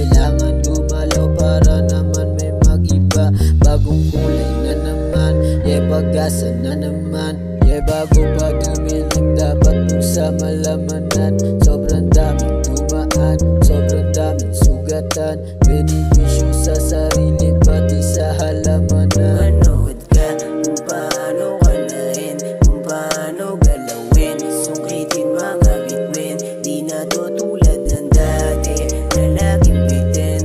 kailangan gumalaw para naman may mag-iba. Bagong kulay na naman, pag-asa na naman. Bago pa dumilim dapat mong sa malamanan. Sobrang daming dumaan, sobrang daming sugatan, benepisyo sa sarili pati sa halamanan. Manood ka kung paano kalahin, kung paano galawin, sungkitin mga bituin. Di na to tulad ng dati na laging bitin.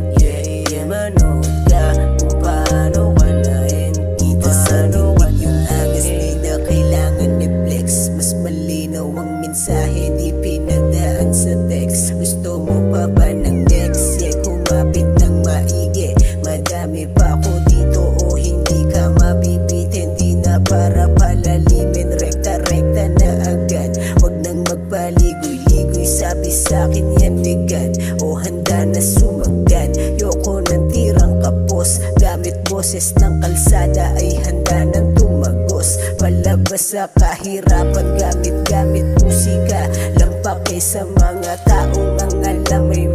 Manood ka kung paano kalahin, kita sa tingin yung agos. Di na kailangan i-flex, mas malinaw ang mensahe, di pinadaan sa text. Gusto mo pa ba ng next? Kumapit ng maigi, madami pa ako dito o hindi ka mabibitin. Di na para palalimin, rekta-rekta na agad. Huwag nang magpaligoy-ligoy, sabi sa'kin yan bigat o handa na sumagdan. Yoko ng tirang kapos, gamit boses ng kalsada ay handa ng tumagos. Palabas sa kahirapan, gamit-gamit musika, lampak sa mga taong ang alam may